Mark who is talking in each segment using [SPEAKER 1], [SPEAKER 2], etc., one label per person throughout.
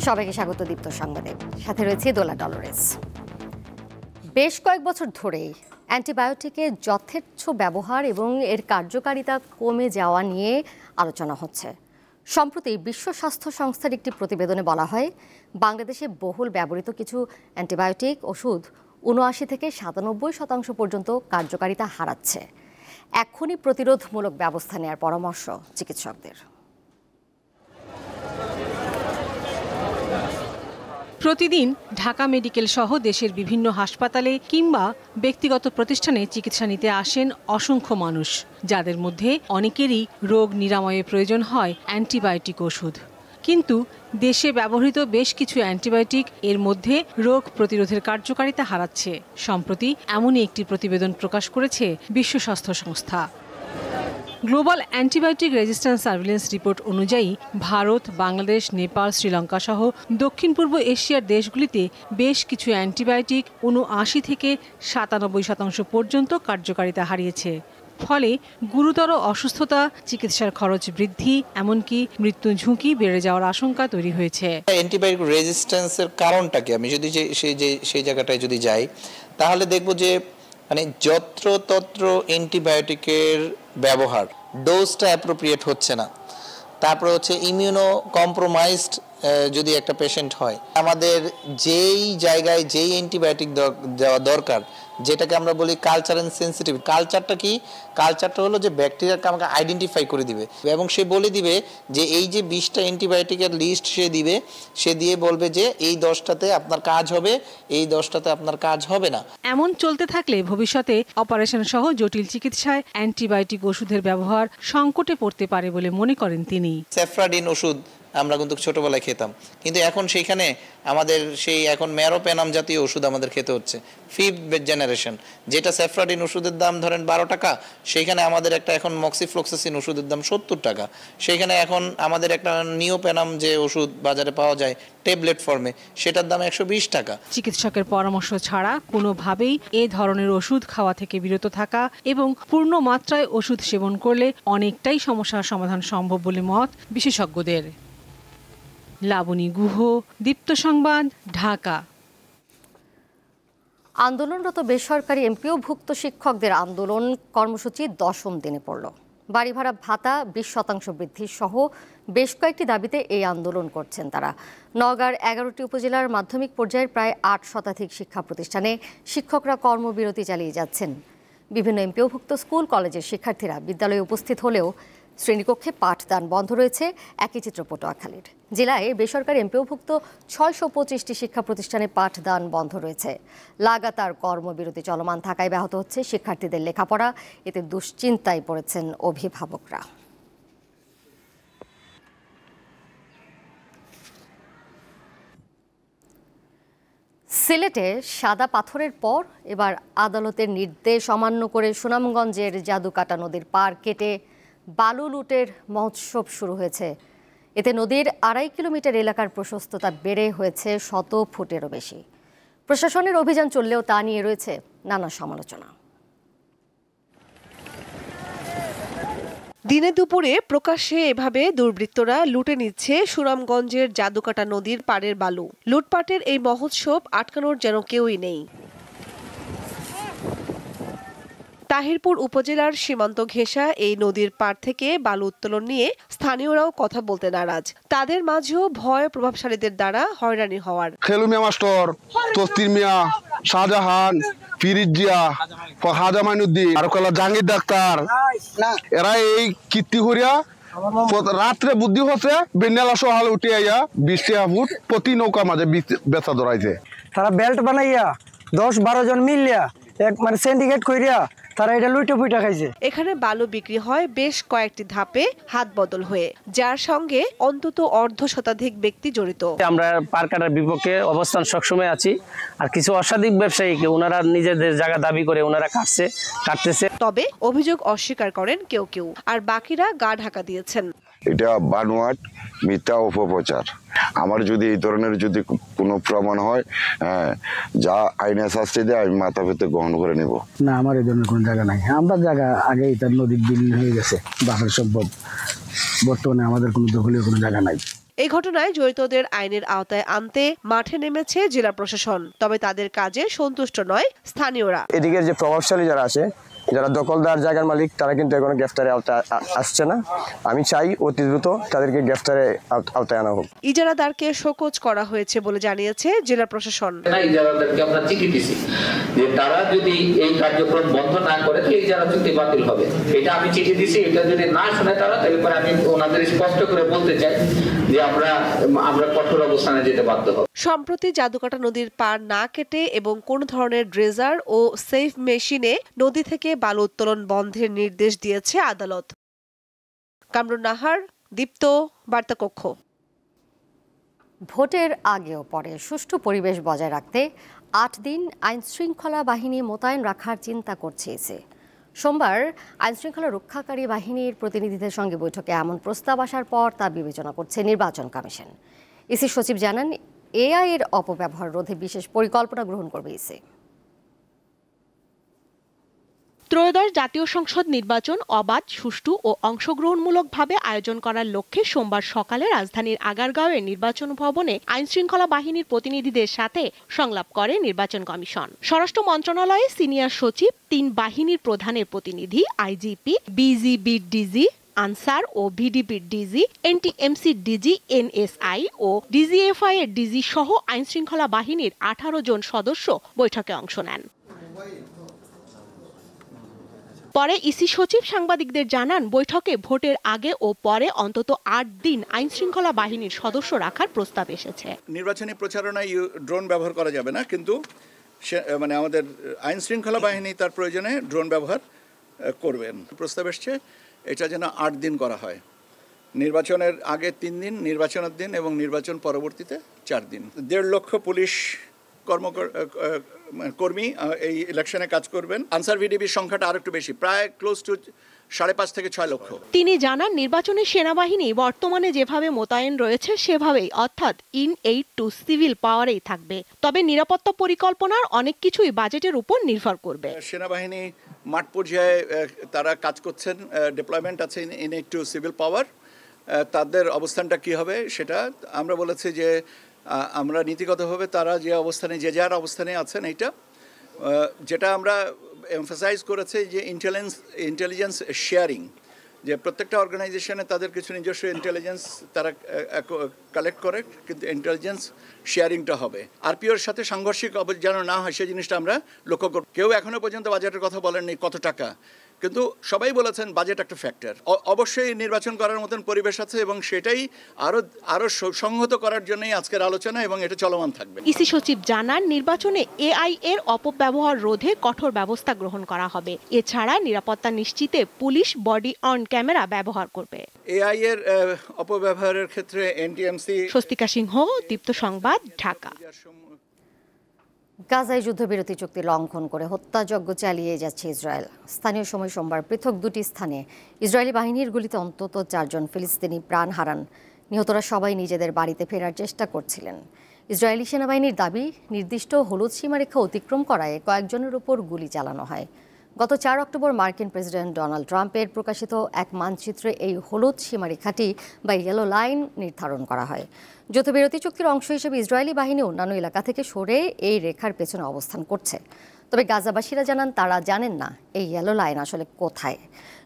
[SPEAKER 1] সবাইকে স্বাগত দীপ্ত সংবাদে, সাথে রয়েছে দোলা ডলোরেস। বেশ কয়েক বছর ধরেই অ্যান্টিবায়োটিকের যথেচ্ছ ব্যবহার এবং এর কার্যকারিতা কমে যাওয়া নিয়ে আলোচনা হচ্ছে। সম্প্রতি বিশ্ব স্বাস্থ্য সংস্থার একটি প্রতিবেদনে বলা হয়, বাংলাদেশে বহুল ব্যবহৃত কিছু অ্যান্টিবায়োটিক ওষুধ ৭৯ থেকে ৯৭% পর্যন্ত কার্যকারিতা হারাচ্ছে। এখনই প্রতিরোধমূলক ব্যবস্থা নেওয়ার পরামর্শ চিকিৎসকদের।
[SPEAKER 2] প্রতিদিন ঢাকা মেডিকেল সহ দেশের বিভিন্ন হাসপাতালে কিংবা ব্যক্তিগত প্রতিষ্ঠানে চিকিৎসা নিতে আসেন অসংখ্য মানুষ, যাদের মধ্যে অনেকেরই রোগ নিরাময়ে প্রয়োজন হয় অ্যান্টিবায়োটিক ওষুধ। কিন্তু দেশে ব্যবহৃত বেশ কিছু অ্যান্টিবায়োটিক এর মধ্যে রোগ প্রতিরোধের কার্যকারিতা হারাচ্ছে। সম্প্রতি এমনই একটি প্রতিবেদন প্রকাশ করেছে বিশ্ব স্বাস্থ্য সংস্থা। Global antibiotic resistance surveillance report অনুযায়ী ভারত, বাংলাদেশ, নেপাল, শ্রীলঙ্কা সহ দক্ষিণ পূর্ব এশিয়ার দেশগুলিতে বেশ কিছু অ্যান্টিবায়োটিক ৭৯ থেকে ৯৭% পর্যন্ত কার্যকারিতা হারিয়েছে। ফলে গুরুতর অসুস্থতা, চিকিৎসার খরচ বৃদ্ধি, এমনকি মৃত্যু ঝুঁকি বেড়ে যাওয়ার আশঙ্কা তৈরি হয়েছে।
[SPEAKER 3] অ্যান্টিবায়োটিক রেজিস্ট্যান্সের কারণটা কি? আমি যদি সেই জায়গাটায় যদি যাই, তাহলে দেখব যে যত্রতত্র অ্যান্টিবায়োটিকের ব্যবহার, ডোজটা অ্যাপ্রোপ্রিয়েট হচ্ছে না। তারপরে হচ্ছে ইমিউনো কম্প্রোমাইজড যদি একটা পেশেন্ট হয়, আমাদের যেই জায়গায় যেই অ্যান্টিবায়োটিক দেওয়া দরকার, যেটাকে আমরা বলি কালচার অ্যান্ড সেন্সিটিভ। কালচারটা কি? কালচারটা হলো যে ব্যাকটেরিয়াকে আমাকে আইডেন্টিফাই করে দিবে এবং সে বলে দিবে যে এই যে 20টা অ্যান্টিবায়োটিকের লিস্ট সে দিবে, সে দিয়ে বলবে যে এই 10টাতে আপনার কাজ হবে, এই 10টাতে আপনার কাজ হবে না।
[SPEAKER 2] এমন চলতে থাকলে ভবিষ্যতে অপারেশন সহ জটিল চিকিৎসায় অ্যান্টিবায়োটিক ওষুধের ব্যবহার সংকটে পড়তে পারে বলে মনে করেন তিনি।
[SPEAKER 3] সেফ্রাডিন ওষুধ আমরা কিন্তু ছোটবেলায় খেতাম, কিন্তু এখন সেইখানে আমাদের এখন ম্যারোপেনাম জাতীয় ওষুধ আমাদের খেতে হচ্ছে। 5th জেনারেশন, যেটা সেফ্রাডিন ওষুধের দাম ধরেন 12 টাকা, সেইখানে আমাদের একটা এখন মক্সিফ্লোক্সাসিন ওষুধের দাম 70 টাকা। সেইখানে এখন আমাদের একটা নিওপেনাম যে ওষুধ বাজারে পাওয়া যায় ট্যাবলেট ফর্মে, সেটার দাম 120 টাকা।
[SPEAKER 2] চিকিৎসকের পরামর্শ ছাড়া কোনোভাবেই এ ধরনের ওষুধ খাওয়া থেকে বিরত থাকা এবং পূর্ণ মাত্রায় ওষুধ সেবন করলে অনেকটাই সমস্যার সমাধান সম্ভব বলে মত বিশেষজ্ঞদের। লাবণী গুহ, দীপ্ত সংবাদ, ঢাকা।
[SPEAKER 1] আন্দোলনরত বেসরকারি এমপিওভুক্ত শিক্ষকদের আন্দোলন কর্মসূচি 10ম দিনে পড়ল। বাড়ি ভাড়া ভাতা 20% বৃদ্ধি সহ বেশ কয়েকটি দাবিতে এই আন্দোলন করছেন তারা। নওগাঁর 11টি উপজেলার মাধ্যমিক পর্যায়ের প্রায় 8 শতাধিক শিক্ষা প্রতিষ্ঠানে শিক্ষকরা কর্মবিরতি চালিয়ে যাচ্ছেন। বিভিন্ন এমপিওভুক্ত স্কুল কলেজের শিক্ষার্থীরা বিদ্যালয়ে উপস্থিত হলেও শ্রেণীকক্ষে পাঠদান বন্ধ রয়েছে। একই চিত্র পটুয়াখালীর। জেলায় বেসরকারি এমপিওভুক্ত 625টি শিক্ষা প্রতিষ্ঠানে পাঠদান বন্ধ রয়েছে। লাগাতার কর্মবিরতি চলমান থাকায় ব্যাহত হচ্ছে শিক্ষার্থীদের লেখাপড়া। এতে দুশ্চিন্তায় পড়েছেন অভিভাবকরা। সিলেটে সাদা পাথরের পর এবার আদালতের নির্দেশ অমান্য করে সুনামগঞ্জের জাদুকাটা নদীর পাড় কেটে বালু লুটের মহোৎসব শুরু হয়েছে। এতে নদীর 2.5 কিলোমিটার এলাকার প্রশস্ততা বেড়ে হয়েছে 100 ফুটেরও বেশি। প্রশাসনের অভিযান চললেও তা নিয়ে রয়েছে নানা সমালোচনা।
[SPEAKER 4] দিনে দুপুরে প্রকাশ্যে এভাবে দুর্বৃত্তরা লুটে নিচ্ছে সুনামগঞ্জের জাদুকাটা নদীর পাড়ের বালু। লুটপাটের এই মহোৎসব আটকানোর যেন কেউই নেই। তাহিরপুর উপজেলার সীমান্ত ঘেঁষা এই নদীর পাড় থেকে বালু উত্তোলন নিয়ে স্থানীয়রাও কথা বলতে নারাজ। তাদের মাঝেও ভয় প্রভাবশালীদের দ্বারা হয়রানি হওয়ার।
[SPEAKER 5] খেলু মিয়া মাস্টার, তস্তির মিয়া, শাহজাহান, ফিরিজিয়া, হাজা মাইনুদ্দিন আর কলা জাহাঙ্গীর ডাক্তার, এরা এই কীর্তি করিয়া রাত্রে বুদ্ধি হচ্ছে বেন্যালা সহাল উঠে আইয়া 20 ফুট প্রতি নৌকা মাঝে বেচা ধরাইছে।
[SPEAKER 6] তারা বেল্ট বানাইয়া 10-12 জন মিলিয়া সিন্ডিকেট কইরা তারা এটা লুইটা পুইটা খাইছে।
[SPEAKER 4] এখানে বালু বিক্রি হয় বেশ কয়েকটি ধাপে হাত বদল হয়ে, যার সঙ্গে অন্তত অর্ধশতাধিক ব্যক্তি জড়িত।
[SPEAKER 7] আমরা পার কাটার বিপক্ষে অবস্থান সবসময় আছি। আর কিছু অসাধু ব্যবসায়ীকে ওনারা নিজেদের জায়গা দাবি করে ওনারা কাটতেছে।
[SPEAKER 4] তবে অভিযোগ অস্বীকার করেন কেউ কেউ, আর বাকিরা গা ঢাকা দিয়েছেন।
[SPEAKER 8] এটা বানোয়াট মিথ্যা অপপ্রচার। আমার যদি এই ধরনের যদি কোনো প্রমাণ হয়, যা আইনে শাস্তি দেয় আমি মাথা পেতে গ্রহণ করে নিব।
[SPEAKER 6] না, আমার এই ধরনের কোনো জায়গা নাই। আমরা জায়গা আগেই তার নদীর বিলীন হয়ে গেছে, বাফার সম্ভব। বর্তমানে আমাদের কোনো দখলীয় কোনো জায়গা নাই।
[SPEAKER 4] এই ঘটনায় জড়িতদের আইনের আওতায় আনতে মাঠে নেমেছে জেলা প্রশাসন, তবে তাদের কাজে সন্তুষ্ট নয় স্থানীয়রা।
[SPEAKER 6] এদিকের যে প্রভাবশালী যারা আছে, যারা দখলদার জায়গার মালিক, তারা কিন্তু এখনো গ্রেফতারে আওতায় আসছে না। আমি চাই অতি দ্রুত তাদেরকে গ্রেফতারে আওতায় আনা হোক।
[SPEAKER 4] ইজারাদারকে শোকজ করা হয়েছে বলে জানিয়েছে জেলা প্রশাসন।
[SPEAKER 9] ইজারাদারকে আমরা চিঠি দিছি যে তারা যদি এই কার্যক্রম বন্ধ না করে তাহলে ইজারা চুক্তি বাতিল হবে। এটা আমি চিঠি দিছি, এটা যদি না শুনে তারা, তাহলে আমি ওনাদের স্পষ্ট করে বলতে চাই যে আমরা কঠোর অবস্থানে যেতে বাধ্য হব।
[SPEAKER 4] সম্প্রতি জাদুকাটা নদীর পার না কেটে এবং কোন ধরনের ড্রেজার ও সেফ মেশিনে নদী থেকে বালু উত্তোলন বন্ধের নির্দেশ দিয়েছে আদালত। কামরুন নাহার, দীপ্ত, বার্তাকক্ষ।
[SPEAKER 1] ভোটের আগে ও পরে সুষ্ঠু পরিবেশ বজায় রাখতে 8 দিন আইনশৃঙ্খলা বাহিনী মোতায়েন রাখার চিন্তা করছে ইসি। সোমবার আইনশৃঙ্খলা রক্ষাকারী বাহিনীর প্রতিনিধিদের সঙ্গে বৈঠকে এমন প্রস্তাব আসার পর তা বিবেচনা করছে নির্বাচন কমিশন। ইসি সচিব জানান, এআই এর অপব্যবহার রোধে বিশেষ পরিকল্পনা গ্রহণ করবে ইসি।
[SPEAKER 2] ত্রয়োদশ জাতীয় সংসদ নির্বাচন অবাধ, সুষ্ঠু ও অংশগ্রহণমূলকভাবে আয়োজন করার লক্ষ্যে সোমবার সকালে রাজধানীর আগারগাঁওয়ের নির্বাচন ভবনে আইনশৃঙ্খলা বাহিনীর প্রতিনিধিদের সাথে সংলাপ করে নির্বাচন কমিশন। স্বরাষ্ট্র মন্ত্রণালয়ে সিনিয়র সচিব, 3 বাহিনীর প্রধানের প্রতিনিধি, আইজিপি, বিজিবির ডিজি, আনসার ও ভিডিপির ডিজি, এনটিএমসির ডিজি, এনএসআই ও ডিজিএফআই এর ডিজি সহ আইনশৃঙ্খলা বাহিনীর 18 জন সদস্য বৈঠকে অংশ নেন। পরে ইসি সচিব সাংবাদিকদের জানান, বৈঠকে ভোটের আগে ও পরে অন্তত 8 দিন আইনশৃঙ্খলা বাহিনীর সদস্য রাখার প্রস্তাব এসেছে।
[SPEAKER 10] নির্বাচনী প্রচারণায় ড্রোন ব্যবহার করা যাবে না, কিন্তু আমাদের আইনশৃঙ্খলা বাহিনী তার প্রয়োজনে ড্রোন ব্যবহার করবেন। প্রস্তাব এসছে এটা যেন 8 দিন করা হয়। নির্বাচনের আগে 3 দিন, নির্বাচনের দিন এবং নির্বাচন পরবর্তীতে 4 দিন। 1.5 লক্ষ পুলিশ কর্মী এই ইলেকশনে কাজ করবেন। আনসার ভিডিপির সংখ্যাটা আরেকটু বেশি, প্রায় ক্লোজ টু 5.5 থেকে 6 লক্ষ।
[SPEAKER 2] তিনি জানান, নির্বাচনে সেনাবাহিনী বর্তমানে যেভাবে মোতায়েন রয়েছে সেভাবেই, অর্থাৎ ইন এইড টু সিভিল পাওয়ারেই থাকবে। তবে নিরাপত্তা পরিকল্পনার অনেক কিছুই বাজেটের উপর নির্ভর করবে।
[SPEAKER 10] সেনাবাহিনী মাঠ পর্যায়ে তারা কাজ করছেন, ডিপ্লয়মেন্ট আছে ইন এইড টু সিভিল পাওয়ার। তাদের অবস্থানটা কি হবে সেটা আমরা বলেছি যে আমরা নীতিগতভাবে তারা যে অবস্থানে, যে যার অবস্থানে আছেন, এইটা যেটা আমরা এমফাসাইজ করেছি যে ইন্টেলিজেন্স শেয়ারিং, যে প্রত্যেকটা অর্গানাইজেশনে তাদের কিছু নিজস্ব ইন্টেলিজেন্স তারা কালেক্ট করে, কিন্তু ইন্টেলিজেন্স শেয়ারিংটা হবে। আরপিওর সাথে সাংঘর্ষিক যেন না হয় সেই জিনিসটা আমরা লক্ষ্য করব। কেউ এখনো পর্যন্ত বাজেটের কথা বলেননি কত টাকা, কিন্তু সবাই বলেছেন বাজেট একটা ফ্যাক্টর। অবশ্যই নির্বাচন করার মতন পরিবেশ আছে এবং সেটাই আরো সংহত করার জন্যই আজকের আলোচনা এবং এটা চলমান থাকবে।
[SPEAKER 2] ইসি সচিব জানান, নির্বাচনে এআই এর অপব্যবহার রোধে কঠোর ব্যবস্থা গ্রহণ করা হবে। এছাড়া নিরাপত্তা নিশ্চিতে পুলিশ বডি অন ক্যামেরা ব্যবহার করবে।
[SPEAKER 10] এআই এর অপব্যবহারের ক্ষেত্রে এনটিএমসি।
[SPEAKER 2] স্বস্তিকা সিংহ, দীপ্ত সংবাদ, ঢাকা।
[SPEAKER 1] গাজায় যুদ্ধবিরতি চুক্তি লঙ্ঘন করে হত্যাযজ্ঞ চালিয়ে যাচ্ছে ইসরায়েল। স্থানীয় সময় সোমবার পৃথক 2টি স্থানে ইসরায়েলি বাহিনীর গুলিতে অন্তত 4 জন ফিলিস্তিনি প্রাণ হারান। নিহতরা সবাই নিজেদের বাড়িতে ফেরার চেষ্টা করছিলেন। ইসরায়েলি সেনাবাহিনীর দাবি, নির্দিষ্ট হলুদ সীমারেখা অতিক্রম করায় কয়েকজনের উপর গুলি চালানো হয়। গত 4 অক্টোবর মার্কিন প্রেসিডেন্ট ডোনাল্ড ট্রাম্পের প্রকাশিত এক মানচিত্রে এই হলুদ সীমারেখাটি বা ইয়েলো লাইন নির্ধারণ করা হয়। যুদ্ধবিরতি চুক্তির অংশ হিসেবে ইসরায়েলি বাহিনী অন্যান্য এলাকা থেকে সরে এই রেখার পেছনে অবস্থান করছে। তবে গাজাবাসীরা জানান, তারা জানেন না এই ইয়েলো লাইন আসলে কোথায়।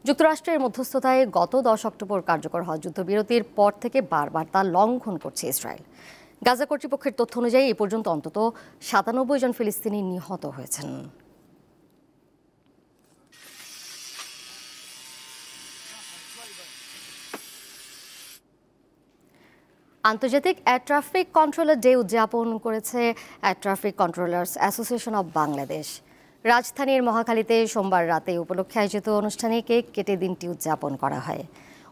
[SPEAKER 1] যুক্তরাষ্ট্রের মধ্যস্থতায় গত 10 অক্টোবর কার্যকর হওয়া যুদ্ধবিরতির পর থেকে বারবার তা লঙ্ঘন করছে ইসরায়েল। গাজা কর্তৃপক্ষের তথ্য অনুযায়ী এ পর্যন্ত অন্তত 97 জন ফিলিস্তিনি নিহত হয়েছেন। আন্তর্জাতিক এয়ার ট্রাফিক কন্ট্রোলার ডে উদযাপন করেছে air traffic controllers association of Bangladesh. রাজধানীর মহাখালীতে সোমবার রাতে উপলক্ষে আয়োজিত অনুষ্ঠানে কেক কেটে দিনটি উদযাপন করা হয়।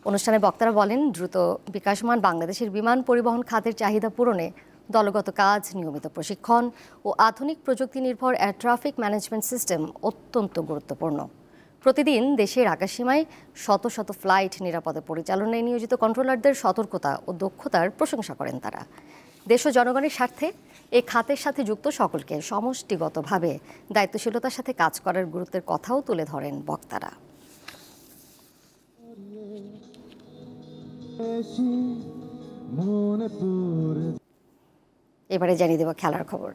[SPEAKER 1] অনুষ্ঠানে বক্তারা বলেন, দ্রুত বিকাশমান বাংলাদেশের বিমান পরিবহন খাতের চাহিদা পূরণে দলগত কাজ, নিয়মিত প্রশিক্ষণ ও আধুনিক প্রযুক্তি নির্ভর এয়ার ট্রাফিক ম্যানেজমেন্ট সিস্টেম অত্যন্ত গুরুত্বপূর্ণ। প্রতিদিন দেশের আকাশসীমায় শত শত ফ্লাইট নিরাপদে পরিচালনায় নিয়োজিত কন্ট্রোলারদের সতর্কতা ও দক্ষতার প্রশংসা করেন তারা। দেশ ও জনগণের স্বার্থে এই খাতের সাথে যুক্ত সকলকে সমষ্টিগতভাবে দায়িত্বশীলতার সাথে কাজ করার গুরুত্বের কথাও তুলে ধরেন বক্তারা। এবারে জানিয়ে দেব খেলার খবর।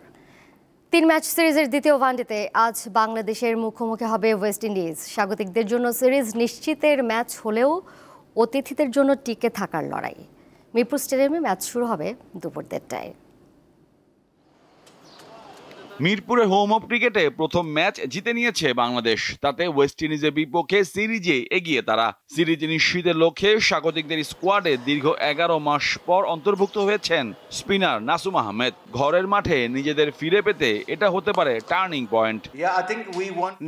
[SPEAKER 1] 3 ম্যাচ সিরিজের দ্বিতীয় ওয়ানডেতে আজ বাংলাদেশের মুখোমুখি হবে ওয়েস্ট ইন্ডিজ। স্বাগতিকদের জন্য সিরিজ নিশ্চিতের ম্যাচ হলেও অতিথিদের জন্য টিকে থাকার লড়াই। মিরপুর স্টেডিয়ামে ম্যাচ শুরু হবে দুপুর 1:30টায়।
[SPEAKER 11] মিরপুরে হোম অফ ক্রিকেটে প্রথম ম্যাচ জিতে নিয়েছে বাংলাদেশ। তাতে ওয়েস্ট ইন্ডিজের বিপক্ষে সিরিজে এগিয়ে তারা। সিরিজ নিশ্চিতের লক্ষ্যে স্বাগতিকদের স্কোয়াডে দীর্ঘ 11 মাস পর অন্তর্ভুক্ত হয়েছেন স্পিনার নাসুম আহমেদ। ঘরের মাঠে নিজেদের ফিরে পেতে এটা হতে পারে টার্নিং পয়েন্ট।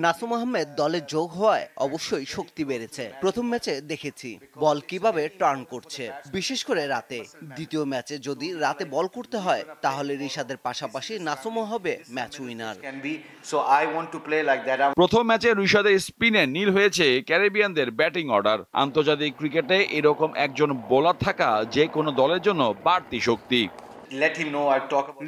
[SPEAKER 12] নাসুম আহমেদ দলে যোগ হওয়ায় অবশ্যই শক্তি বেড়েছে। প্রথম ম্যাচে দেখেছি বল কিভাবে টার্ন করছে, বিশেষ করে রাতে। দ্বিতীয় ম্যাচে যদি রাতে বল করতে হয় তাহলে রিশাদের পাশাপাশি নাসুমও হবে ম্যাচ উইনার।
[SPEAKER 11] প্রথম ম্যাচে রিশাদের স্পিনে নীল হয়েছে ক্যারিবিয়ানদের ব্যাটিং অর্ডার। আন্তর্জাতিক ক্রিকেটে এরকম একজন বোলার থাকা যে কোনো দলের জন্য বাড়তি শক্তি।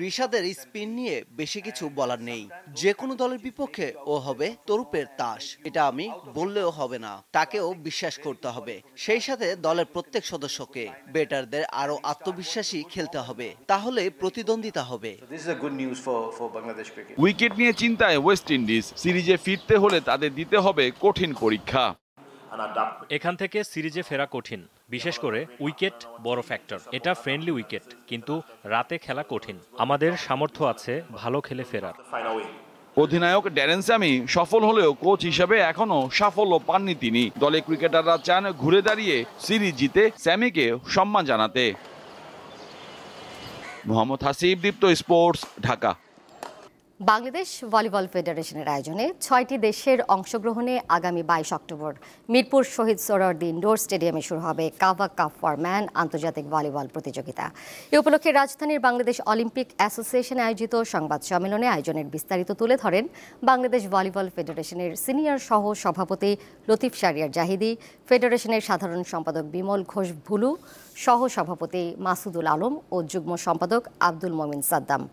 [SPEAKER 12] রিশাদের স্পিন নিয়ে বেশি কিছু বলার নেই। যে কোনো দলের বিপক্ষে ও হবে তরুপের তাস, এটা আমি বললেও হবে না, তাকেও বিশ্বাস করতে হবে। সেই সাথে দলের প্রত্যেক সদস্যকে ব্যাটারদের আরো আত্মবিশ্বাসী খেলতে হবে, তাহলে প্রতিদ্বন্দ্বিতা হবে।
[SPEAKER 11] উইকেট নিয়ে চিন্তায় ওয়েস্ট ইন্ডিজ। সিরিজে ফিরতে হলে তাদের দিতে হবে কঠিন পরীক্ষা।
[SPEAKER 13] এখান থেকে সিরিজে ফেরা কঠিন, বিশেষ করে উইকেট বড় ফ্যাক্টর। এটা ফ্রেন্ডলি উইকেট, কিন্তু রাতে খেলা কঠিন। আমাদের সামর্থ্য আছে ভালো খেলে ফেরার।
[SPEAKER 11] অধিনায়ক ড্যারেন স্যামি সফল হলেও কোচ হিসেবে এখনো সাফল্য পাননি তিনি। দলে ক্রিকেটাররা চান ঘুরে দাঁড়িয়ে সিরিজ জিতে স্যামিকে সম্মান জানাতে। মোহাম্মদ হাসিব, দীপ্ত স্পোর্টস, ঢাকা।
[SPEAKER 1] বাংলাদেশ ভলিবল ফেডারেশনের আয়োজনে 6টি দেশের অংশগ্রহণে আগামী 22 অক্টোবর মিরপুর শহীদ সোহরাওয়ার্দী ইনডোর স্টেডিয়ামে শুরু হবে কাভা কাপ ফর ম্যান আন্তর্জাতিক ভলিবল প্রতিযোগিতা। এ উপলক্ষে রাজধানীর বাংলাদেশ অলিম্পিক অ্যাসোসিয়েশনে আয়োজিত সংবাদ সম্মেলনে আয়োজনের বিস্তারিত তুলে ধরেন বাংলাদেশ ভলিবল ফেডারেশনের সিনিয়র সহ সভাপতি লতিফ শাহরিয়ার জাহিদি, ফেডারেশনের সাধারণ সম্পাদক বিমল ঘোষ ভুলু, সহ সভাপতি মাসুদুল আলম ও যুগ্ম সম্পাদক আব্দুল মমিন সাদ্দাম।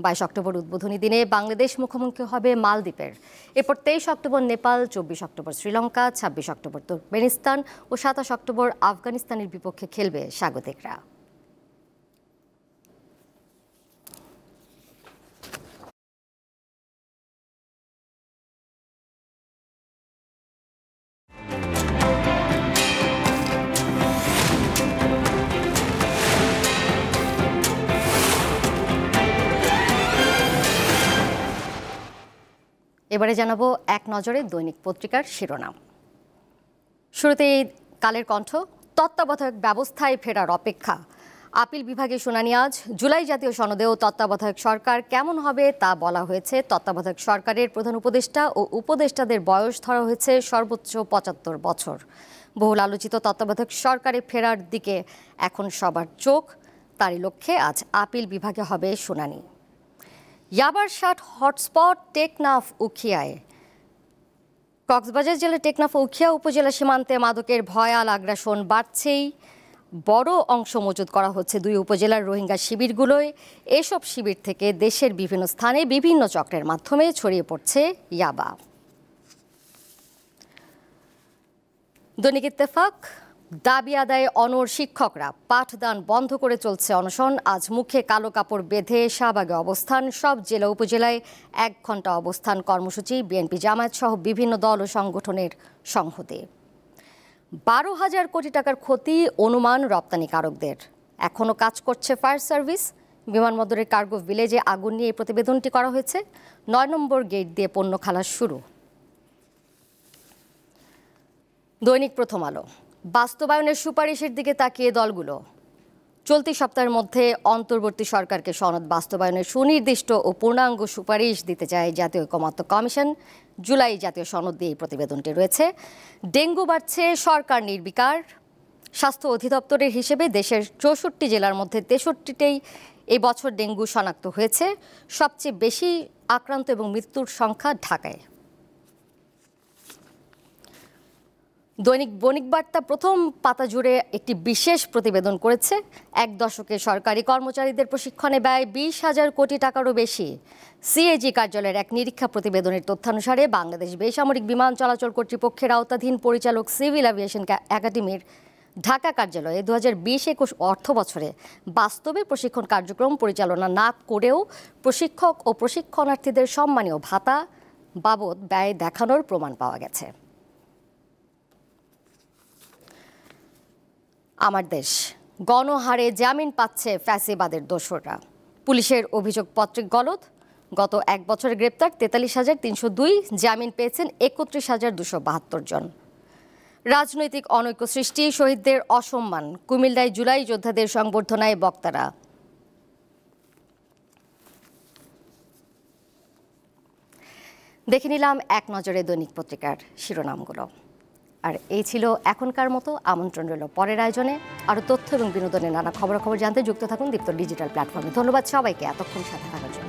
[SPEAKER 1] 22 অক্টোবর উদ্বোধনী দিনে বাংলাদেশ মুখোমুখি হবে মালদ্বীপের। এরপর 23 October Nepal, 24 October Sri Lanka, 26 October Turkmenistan ও 27 অক্টোবর আফগানিস্তানের বিপক্ষে খেলবে স্বাগতিকরা। এবারে জানাবো এক নজরে দৈনিক পত্রিকার শিরোনাম। শুরুতেই কালের কণ্ঠ। তত্ত্বাবধায়ক ব্যবস্থায় ফেরার অপেক্ষা। আপিল বিভাগে শুনানি আজ। জুলাই জাতীয় সনদেও তত্ত্বাবধায়ক সরকার কেমন হবে তা বলা হয়েছে। তত্ত্বাবধায়ক সরকারের প্রধান উপদেষ্টা ও উপদেষ্টাদের বয়স ধরা হয়েছে সর্বোচ্চ 75 বছর। বহুল আলোচিত তত্ত্বাবধায়ক সরকারে ফেরার দিকে এখন সবার চোখ। তারই লক্ষ্যে আজ আপিল বিভাগে হবে শুনানি। ইয়াবার 60 হটস্পট টেকনাফ উখিয়ায়। কক্সবাজার জেলার টেকনাফ ও উখিয়া উপজেলা সীমান্তে মাদকের ভয়াল আগ্রাসন বাড়ছেই। বড় অংশ মজুত করা হচ্ছে 2 উপজেলার রোহিঙ্গা শিবিরগুলোয়। এসব শিবির থেকে দেশের বিভিন্ন স্থানে বিভিন্ন চক্রের মাধ্যমে ছড়িয়ে পড়ছে ইয়াবা। দৈনিক ইত্তেফাক। দাবি আদায়ে অনড় শিক্ষকরা। পাঠদান বন্ধ করে চলছে অনশন। আজ মুখে কালো কাপড় বেঁধে শাহবাগে অবস্থান। সব জেলা উপজেলায় 1 ঘন্টা অবস্থান কর্মসূচি। বিএনপি জামায়াত সহ বিভিন্ন দল ও সংগঠনের সংহতি। 12,000 কোটি টাকার ক্ষতি অনুমান রপ্তানিকারকদের। এখনও কাজ করছে ফায়ার সার্ভিস। বিমানবন্দরের কার্গো ভিলেজে আগুন নিয়ে এই প্রতিবেদনটি করা হয়েছে। 9 নম্বর গেট দিয়ে পণ্য খালাস শুরু। দৈনিক প্রথম আলো। বাস্তবায়নের সুপারিশের দিকে তাকিয়ে দলগুলো। চলতি সপ্তাহের মধ্যে অন্তর্বর্তী সরকারকে সনদ বাস্তবায়নের সুনির্দিষ্ট ও পূর্ণাঙ্গ সুপারিশ দিতে চায় জাতীয় ঐকমত্য কমিশন। জুলাই জাতীয় সনদ দিয়ে এই প্রতিবেদনটি রয়েছে। ডেঙ্গু বাড়ছে, সরকার নির্বিকার। স্বাস্থ্য অধিদপ্তরের হিসেবে দেশের 64 জেলার মধ্যে 63তেই এই বছর ডেঙ্গু শনাক্ত হয়েছে। সবচেয়ে বেশি আক্রান্ত এবং মৃত্যুর সংখ্যা ঢাকায়। দৈনিক বণিক বার্তা প্রথম পাতা জুড়ে একটি বিশেষ প্রতিবেদন করেছে। 1 দশকে সরকারি কর্মচারীদের প্রশিক্ষণে ব্যয় 20,000 কোটি টাকারও বেশি। সিএজি কার্যালয়ের এক নিরীক্ষা প্রতিবেদনের তথ্যানুসারে বাংলাদেশ বেসামরিক বিমান চলাচল কর্তৃপক্ষের আওতাধীন পরিচালক সিভিল এভিয়েশন একাডেমির ঢাকা কার্যালয়ে 2020-21 অর্থ বছরে বাস্তবে প্রশিক্ষণ কার্যক্রম পরিচালনা না করেও প্রশিক্ষক ও প্রশিক্ষণার্থীদের সম্মানীয় ভাতা বাবদ ব্যয় দেখানোর প্রমাণ পাওয়া গেছে। আমার দেশ গণহারে জামিন পাচ্ছে ফ্যাসিবাদের দোসররা। পুলিশের অভিযোগপত্রে গলদ। গত 1 বছরে গ্রেপ্তার 43,302, জামিন পেয়েছেন 31,272 জন। রাজনৈতিক অনৈক্য সৃষ্টি, শহীদদের অসম্মান, কুমিল্লায় জুলাই যোদ্ধাদের সংবর্ধনায় বক্তারা। দেখে নিলাম এক নজরে দৈনিক পত্রিকার শিরোনামগুলো। আর এই ছিল এখনকার মতো। আমন্ত্রণ রইল পরের আয়োজনে। আরও তথ্য এবং বিনোদনের নানা খবরাখবর জানতে যুক্ত থাকুন দীপ্ত ডিজিটাল প্ল্যাটফর্মে। ধন্যবাদ সবাইকে এতক্ষণ সাথে থাকার জন্য।